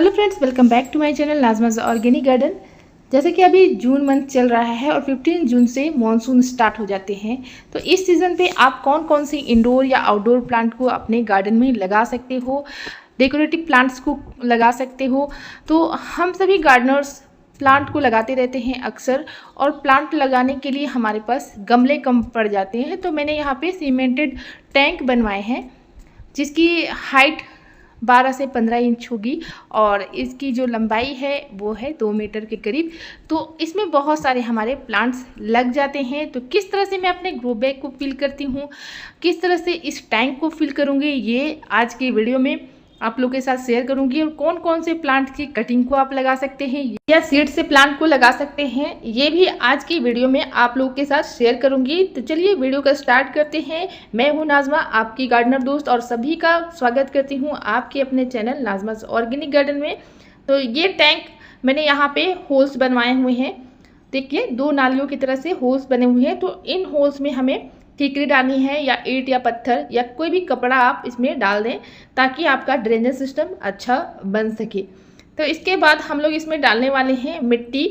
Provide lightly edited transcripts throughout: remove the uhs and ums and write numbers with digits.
Hello friends, welcome back to my channel Nazmaz organic garden. जैसे कि अभी जून मंथ चल रहा है और 15 जून से मॉनसून स्टार्ट हो जाते हैं, तो इस सीज़न पे आप कौन कौन सी इंडोर या आउटडोर प्लांट को अपने गार्डन में लगा सकते हो, डेकोरेटिव प्लांट्स को लगा सकते हो। तो हम सभी गार्डनर्स प्लांट को लगाते रहते हैं अक्सर, और प्लांट लगाने के लिए हमारे पास गमले कम पड़ जाते हैं। तो मैंने यहाँ पे सीमेंटेड टैंक बनवाए हैं जिसकी हाइट 12 से 15 इंच होगी और इसकी जो लंबाई है वो है 2 मीटर के करीब। तो इसमें बहुत सारे हमारे प्लांट्स लग जाते हैं। तो किस तरह से मैं अपने ग्रो बैग को फिल करती हूँ, किस तरह से इस टैंक को फिल करूँगी, ये आज की वीडियो में आप लोगों के साथ शेयर करूंगी। और कौन कौन से प्लांट की कटिंग को आप लगा सकते हैं या सीड से प्लांट को लगा सकते हैं, ये भी आज की वीडियो में आप लोगों के साथ शेयर करूंगी। तो चलिए वीडियो का स्टार्ट करते हैं। मैं हूं नाज़मा, आपकी गार्डनर दोस्त, और सभी का स्वागत करती हूं आपके अपने चैनल नाज़माज़ ऑर्गेनिक गार्डन में। तो ये टैंक मैंने यहाँ पे होल्स बनवाए हुए हैं। देखिए, 2 नालियों की तरह से होल्स बने हुए हैं। तो इन होल्स में हमें कीकरी डालनी है या ईंट या पत्थर या कोई भी कपड़ा आप इसमें डाल दें ताकि आपका ड्रेनेज सिस्टम अच्छा बन सके। तो इसके बाद हम लोग इसमें डालने वाले हैं मिट्टी।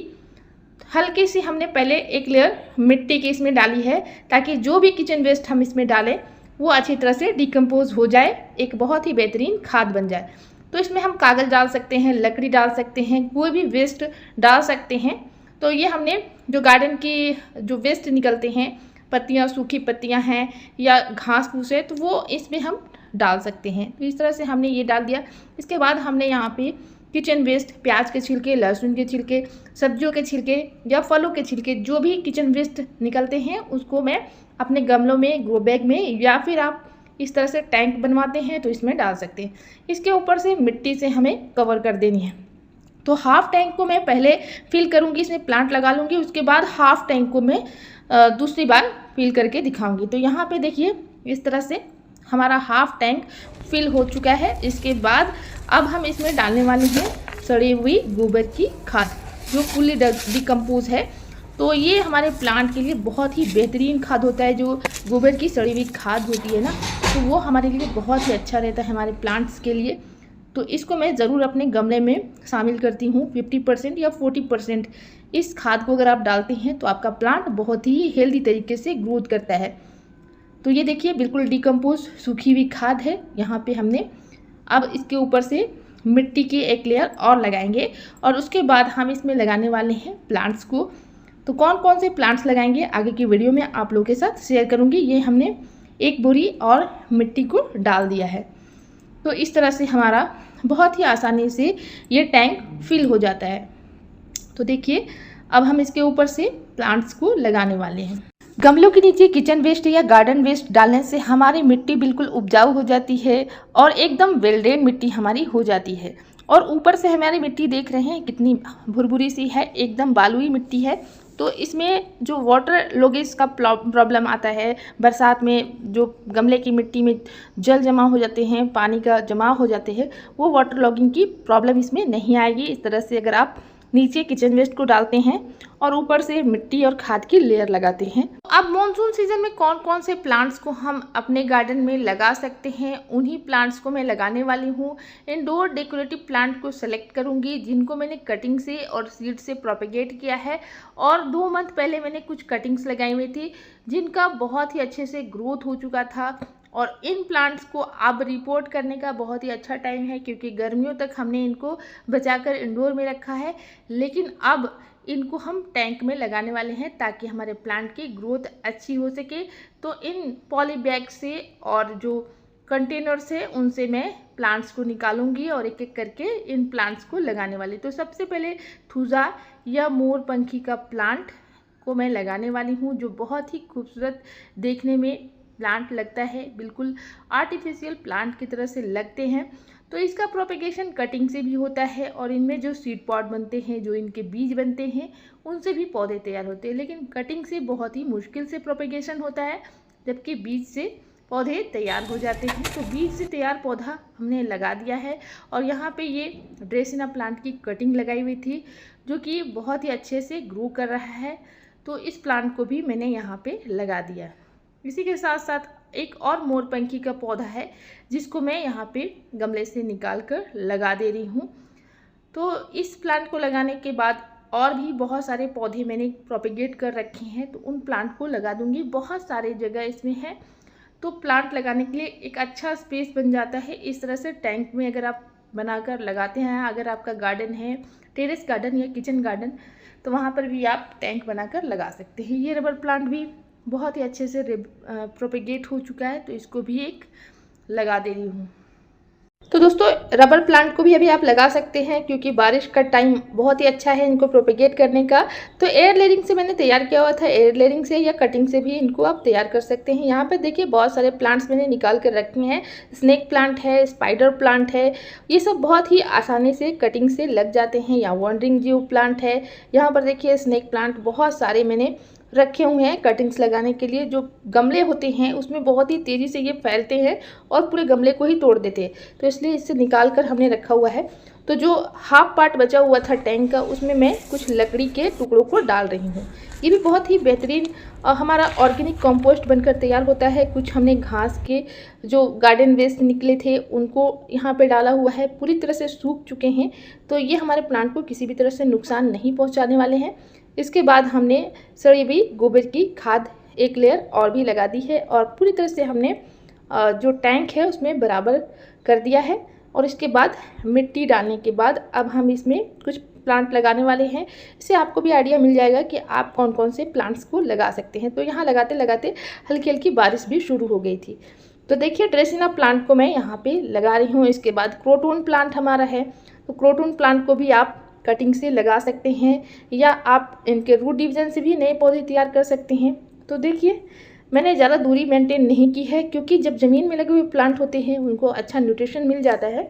हल्की सी हमने पहले एक लेयर मिट्टी की इसमें डाली है ताकि जो भी किचन वेस्ट हम इसमें डालें वो अच्छी तरह से डिकम्पोज हो जाए, एक बहुत ही बेहतरीन खाद बन जाए। तो इसमें हम कागज़ डाल सकते हैं, लकड़ी डाल सकते हैं, कोई भी वेस्ट डाल सकते हैं। तो ये हमने जो गार्डन की जो वेस्ट निकलते हैं, पत्तियाँ, सूखी पत्तियाँ हैं या घास फूस है, तो वो इसमें हम डाल सकते हैं। तो इस तरह से हमने ये डाल दिया। इसके बाद हमने यहाँ पे किचन वेस्ट, प्याज के छिलके, लहसुन के छिलके, सब्जियों के छिलके या फलों के छिलके, जो भी किचन वेस्ट निकलते हैं उसको मैं अपने गमलों में, ग्रो बैग में, या फिर आप इस तरह से टैंक बनवाते हैं तो इसमें डाल सकते हैं। इसके ऊपर से मिट्टी से हमें कवर कर देनी है। तो हाफ टैंक को मैं पहले फिल करूँगी, इसमें प्लांट लगा लूँगी, उसके बाद हाफ टैंक को मैं दूसरी बार फिल करके दिखाऊंगी। तो यहाँ पे देखिए, इस तरह से हमारा हाफ टैंक फिल हो चुका है। इसके बाद अब हम इसमें डालने वाले हैं सड़ी हुई गोबर की खाद जो फुल्ली डिकम्पोज है। तो ये हमारे प्लांट के लिए बहुत ही बेहतरीन खाद होता है। जो गोबर की सड़ी हुई खाद होती है ना, तो वो हमारे लिए बहुत ही अच्छा रहता है हमारे प्लांट्स के लिए। तो इसको मैं ज़रूर अपने गमले में शामिल करती हूँ। 50% या 40% इस खाद को अगर आप डालते हैं तो आपका प्लांट बहुत ही हेल्दी तरीके से ग्रोथ करता है। तो ये देखिए, बिल्कुल डिकम्पोज सूखी हुई खाद है। यहाँ पे हमने अब इसके ऊपर से मिट्टी की एक लेयर और लगाएंगे और उसके बाद हम इसमें लगाने वाले हैं प्लांट्स को। तो कौन कौन से प्लांट्स लगाएंगे आगे की वीडियो में आप लोगों के साथ शेयर करूँगी। ये हमने एक बोरी और मिट्टी को डाल दिया है। तो इस तरह से हमारा बहुत ही आसानी से ये टैंक फिल हो जाता है। तो देखिए, अब हम इसके ऊपर से प्लांट्स को लगाने वाले हैं। गमलों के नीचे किचन वेस्ट या गार्डन वेस्ट डालने से हमारी मिट्टी बिल्कुल उपजाऊ हो जाती है और एकदम वेल ड्रेन मिट्टी हमारी हो जाती है। और ऊपर से हमारी मिट्टी देख रहे हैं कितनी भुरभुरी सी है, एकदम बालुई मिट्टी है। तो इसमें जो वाटर लॉगेज का प्रॉब्लम आता है, बरसात में जो गमले की मिट्टी में जल जमा हो जाते हैं, पानी का जमा हो जाते हैं, वो वाटर लॉगिंग की प्रॉब्लम इसमें नहीं आएगी। इस तरह से अगर आप नीचे किचन वेस्ट को डालते हैं और ऊपर से मिट्टी और खाद की लेयर लगाते हैं। अब मॉनसून सीजन में कौन कौन से प्लांट्स को हम अपने गार्डन में लगा सकते हैं, उन्हीं प्लांट्स को मैं लगाने वाली हूँ। इंडोर डेकोरेटिव प्लांट को सेलेक्ट करूँगी जिनको मैंने कटिंग से और सीड से प्रोपेगेट किया है। और 2 मंथ पहले मैंने कुछ कटिंग्स लगाई हुई थी जिनका बहुत ही अच्छे से ग्रोथ हो चुका था। और इन प्लांट्स को अब रिपोर्ट करने का बहुत ही अच्छा टाइम है क्योंकि गर्मियों तक हमने इनको बचाकर इंडोर में रखा है। लेकिन अब इनको हम टैंक में लगाने वाले हैं ताकि हमारे प्लांट की ग्रोथ अच्छी हो सके। तो इन पॉली बैग से और जो कंटेनर्स है उनसे मैं प्लांट्स को निकालूंगी और एक एक करके इन प्लांट्स को लगाने वाली। तो सबसे पहले थूजा या मोर पंखी का प्लांट को मैं लगाने वाली हूँ, जो बहुत ही खूबसूरत देखने में प्लांट लगता है, बिल्कुल आर्टिफिशियल प्लांट की तरह से लगते हैं। तो इसका प्रोपेगेशन कटिंग से भी होता है और इनमें जो सीड पॉड बनते हैं, जो इनके बीज बनते हैं, उनसे भी पौधे तैयार होते हैं। लेकिन कटिंग से बहुत ही मुश्किल से प्रोपेगेशन होता है, जबकि बीज से पौधे तैयार हो जाते हैं। तो बीज से तैयार पौधा हमने लगा दिया है। और यहाँ पे ये ड्रेसिना प्लांट की कटिंग लगाई हुई थी जो कि बहुत ही अच्छे से ग्रो कर रहा है। तो इस प्लांट को भी मैंने यहाँ पे लगा दिया। इसी के साथ साथ एक और मोरपंखी का पौधा है जिसको मैं यहाँ पे गमले से निकाल कर लगा दे रही हूँ। तो इस प्लांट को लगाने के बाद और भी बहुत सारे पौधे मैंने प्रोपेगेट कर रखे हैं, तो उन प्लांट को लगा दूंगी। बहुत सारे जगह इसमें है, तो प्लांट लगाने के लिए एक अच्छा स्पेस बन जाता है। इस तरह से टैंक में अगर आप बनाकर लगाते हैं, अगर आपका गार्डन है, टेरेस गार्डन या किचन गार्डन, तो वहाँ पर भी आप टैंक बनाकर लगा सकते हैं। ये रबर प्लांट भी बहुत ही अच्छे से प्रोपेगेट हो चुका है, तो इसको भी एक लगा दे रही हूँ। तो दोस्तों रबर प्लांट को भी अभी आप लगा सकते हैं, क्योंकि बारिश का टाइम बहुत ही अच्छा है इनको प्रोपेगेट करने का। तो एयर लेयरिंग से मैंने तैयार किया हुआ था, एयर लेयरिंग से या कटिंग से भी इनको आप तैयार कर सकते हैं। यहाँ पर देखिए बहुत सारे प्लांट्स मैंने निकाल कर रखे हैं। स्नेक प्लांट है, स्पाइडर प्लांट है, ये सब बहुत ही आसानी से कटिंग से लग जाते हैं। या वॉन्डरिंग जीव प्लांट है, यहाँ पर देखिए स्नेक प्लांट बहुत सारे मैंने रखे हुए हैं कटिंग्स लगाने के लिए। जो गमले होते हैं उसमें बहुत ही तेज़ी से ये फैलते हैं और पूरे गमले को ही तोड़ देते हैं, तो इसलिए इसे निकाल कर हमने रखा हुआ है। तो जो हाफ पार्ट बचा हुआ था टैंक का, उसमें मैं कुछ लकड़ी के टुकड़ों को डाल रही हूँ। ये भी बहुत ही बेहतरीन हमारा ऑर्गेनिक कंपोस्ट बनकर तैयार होता है। कुछ हमने घास के जो गार्डन वेस्ट निकले थे उनको यहाँ पे डाला हुआ है, पूरी तरह से सूख चुके हैं, तो ये हमारे प्लांट को किसी भी तरह से नुकसान नहीं पहुँचाने वाले हैं। इसके बाद हमने सड़ी हुई गोबर की खाद एक लेयर और भी लगा दी है, और पूरी तरह से हमने जो टैंक है उसमें बराबर कर दिया है। और इसके बाद मिट्टी डालने के बाद अब हम इसमें कुछ प्लांट लगाने वाले हैं। इससे आपको भी आइडिया मिल जाएगा कि आप कौन कौन से प्लांट्स को लगा सकते हैं। तो यहाँ लगाते लगाते हल्की हल्की बारिश भी शुरू हो गई थी। तो देखिए ड्रेसिना प्लांट को मैं यहाँ पे लगा रही हूँ। इसके बाद क्रोटोन प्लांट हमारा है, तो क्रोटोन प्लांट को भी आप कटिंग से लगा सकते हैं, या आप इनके रूट डिवीजन से भी नए पौधे तैयार कर सकते हैं। तो देखिए मैंने ज़्यादा दूरी मेंटेन नहीं की है, क्योंकि जब ज़मीन में लगे हुए प्लांट होते हैं उनको अच्छा न्यूट्रिशन मिल जाता है।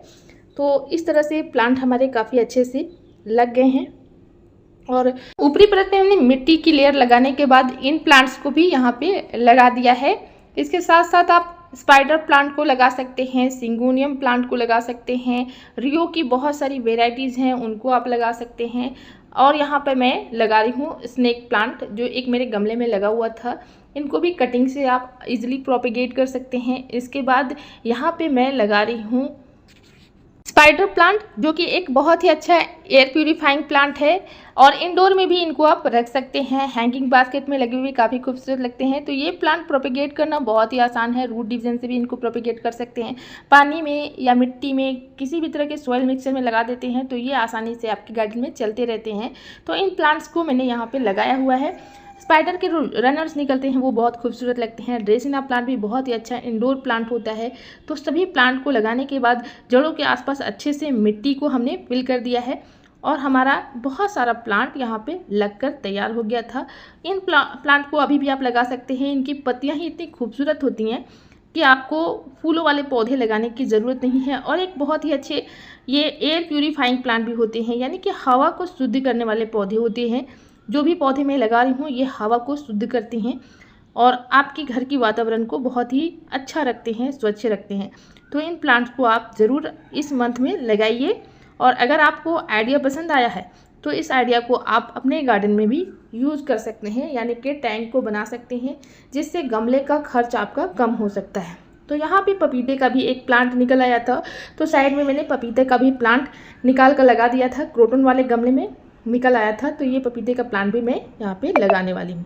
तो इस तरह से प्लांट हमारे काफ़ी अच्छे से लग गए हैं। और ऊपरी परत में हमने मिट्टी की लेयर लगाने के बाद इन प्लांट्स को भी यहाँ पे लगा दिया है। इसके साथ साथ आप स्पाइडर प्लांट को लगा सकते हैं, सिंगोनियम प्लांट को लगा सकते हैं, रियो की बहुत सारी वेराइटीज़ हैं उनको आप लगा सकते हैं। और यहाँ पर मैं लगा रही हूँ स्नेक प्लांट, जो एक मेरे गमले में लगा हुआ था। इनको भी कटिंग से आप इजीली प्रोपेगेट कर सकते हैं। इसके बाद यहाँ पे मैं लगा रही हूँ स्पाइडर प्लांट, जो कि एक बहुत ही अच्छा एयर प्यूरीफाइंग प्लांट है, और इंडोर में भी इनको आप रख सकते हैं। हैंगिंग बास्केट में लगे हुए काफ़ी खूबसूरत लगते हैं। तो ये प्लांट प्रोपेगेट करना बहुत ही आसान है, रूट डिवीजन से भी इनको प्रोपेगेट कर सकते हैं। पानी में या मिट्टी में किसी भी तरह के सॉइल मिक्सचर में लगा देते हैं तो ये आसानी से आपके गार्डन में चलते रहते हैं। तो इन प्लांट्स को मैंने यहाँ पर लगाया हुआ है। स्पाइडर के रनर्स निकलते हैं, वो बहुत खूबसूरत लगते हैं। ड्रेसिना प्लांट भी बहुत ही अच्छा इंडोर प्लांट होता है। तो सभी प्लांट को लगाने के बाद जड़ों के आसपास अच्छे से मिट्टी को हमने फिल कर दिया है, और हमारा बहुत सारा प्लांट यहाँ पे लगकर तैयार हो गया था। इन प्लांट को अभी भी आप लगा सकते हैं। इनकी पत्तियाँ ही इतनी खूबसूरत होती हैं कि आपको फूलों वाले पौधे लगाने की ज़रूरत नहीं है। और एक बहुत ही अच्छे ये एयर प्यूरीफाइंग प्लांट भी होते हैं, यानी कि हवा को शुद्ध करने वाले पौधे होते हैं। जो भी पौधे मैं लगा रही हूँ ये हवा को शुद्ध करते हैं और आपके घर की वातावरण को बहुत ही अच्छा रखते हैं, स्वच्छ रखते हैं। तो इन प्लांट्स को आप ज़रूर इस मंथ में लगाइए। और अगर आपको आइडिया पसंद आया है तो इस आइडिया को आप अपने गार्डन में भी यूज़ कर सकते हैं, यानी कि टैंक को बना सकते हैं, जिससे गमले का खर्च आपका कम हो सकता है। तो यहाँ पे पपीते का भी एक प्लांट निकल आया था, तो साइड में मैंने पपीते का भी प्लांट निकाल कर लगा दिया था। क्रोटन वाले गमले में निकल आया था, तो ये पपीते का प्लांट भी मैं यहाँ पे लगाने वाली हूँ।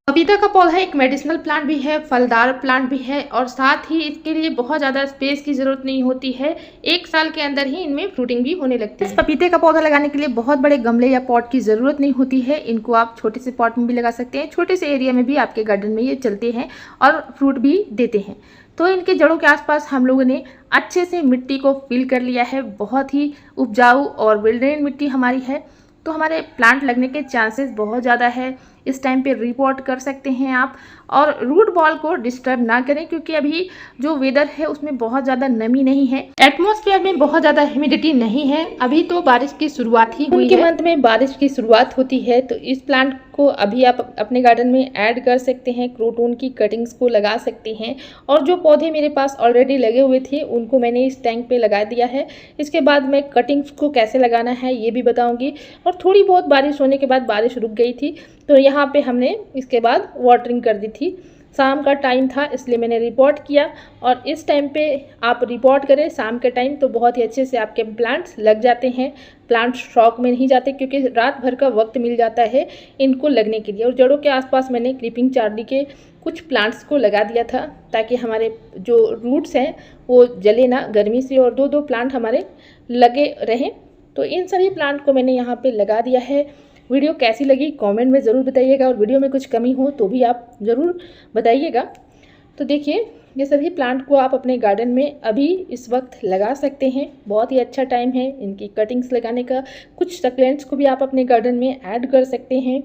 पपीता का पौधा एक मेडिसिनल प्लांट भी है, फलदार प्लांट भी है, और साथ ही इसके लिए बहुत ज़्यादा स्पेस की ज़रूरत नहीं होती है। 1 साल के अंदर ही इनमें फ्रूटिंग भी होने लगती है। इस पपीते का पौधा लगाने के लिए बहुत बड़े गमले या पॉट की ज़रूरत नहीं होती है। इनको आप छोटे से पॉट में भी लगा सकते हैं, छोटे से एरिया में भी आपके गार्डन में ये चलते हैं और फ्रूट भी देते हैं। तो इनके जड़ों के आसपास हम लोगों ने अच्छे से मिट्टी को फिल कर लिया है। बहुत ही उपजाऊ और वेल ड्रेन मिट्टी हमारी है, तो हमारे प्लांट लगने के चांसेस बहुत ज़्यादा है। इस टाइम पे रिपोर्ट कर सकते हैं आप, और रूट बॉल को डिस्टर्ब ना करें, क्योंकि अभी जो वेदर है उसमें बहुत ज़्यादा नमी नहीं है, एटमॉस्फेयर में बहुत ज़्यादा ह्यूमिडिटी नहीं है। अभी तो बारिश की शुरुआत ही हुई है, मंथ में बारिश की शुरुआत होती है। तो इस प्लांट को अभी आप अपने गार्डन में ऐड कर सकते हैं, क्रोटोन की कटिंग्स को लगा सकते हैं। और जो पौधे मेरे पास ऑलरेडी लगे हुए थे उनको मैंने इस टैंक पे लगा दिया है। इसके बाद मैं कटिंग्स को कैसे लगाना है ये भी बताऊँगी। और थोड़ी बहुत बारिश होने के बाद, बारिश रुक गई थी तो यहाँ पे हमने इसके बाद वाटरिंग कर दी थी। शाम का टाइम था इसलिए मैंने रिपोर्ट किया। और इस टाइम पे आप रिपोर्ट करें शाम के टाइम तो बहुत ही अच्छे से आपके प्लांट्स लग जाते हैं। प्लांट शॉक में नहीं जाते क्योंकि रात भर का वक्त मिल जाता है इनको लगने के लिए। और जड़ों के आसपास मैंने क्रीपिंग चार्ली के कुछ प्लांट्स को लगा दिया था ताकि हमारे जो रूट्स हैं वो जले ना गर्मी से, और दो प्लांट हमारे लगे रहें। तो इन सभी प्लांट को मैंने यहाँ पे लगा दिया है। वीडियो कैसी लगी कमेंट में ज़रूर बताइएगा, और वीडियो में कुछ कमी हो तो भी आप ज़रूर बताइएगा। तो देखिए ये सभी प्लांट को आप अपने गार्डन में अभी इस वक्त लगा सकते हैं। बहुत ही अच्छा टाइम है इनकी कटिंग्स लगाने का। कुछ सक्लेंट्स को भी आप अपने गार्डन में ऐड कर सकते हैं।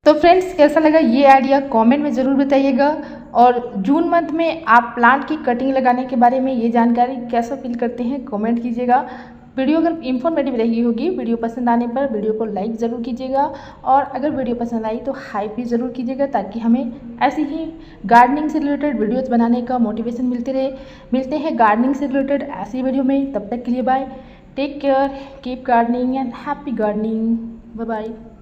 तो फ्रेंड्स कैसा लगा ये आइडिया कमेंट में ज़रूर बताइएगा। और जून मंथ में आप प्लांट की कटिंग लगाने के बारे में ये जानकारी कैसा फील करते हैं कमेंट कीजिएगा। वीडियो अगर इन्फॉर्मेटिव रही होगी, वीडियो पसंद आने पर वीडियो को लाइक ज़रूर कीजिएगा। और अगर वीडियो पसंद आई तो हाइप भी ज़रूर कीजिएगा ताकि हमें ऐसी ही गार्डनिंग से रिलेटेड वीडियोज़ बनाने का मोटिवेशन मिलते रहे। मिलते हैं गार्डनिंग से रिलेटेड ऐसी वीडियो में, तब तक के लिए bye, take care, keep gardening and happy gardening, bye bye.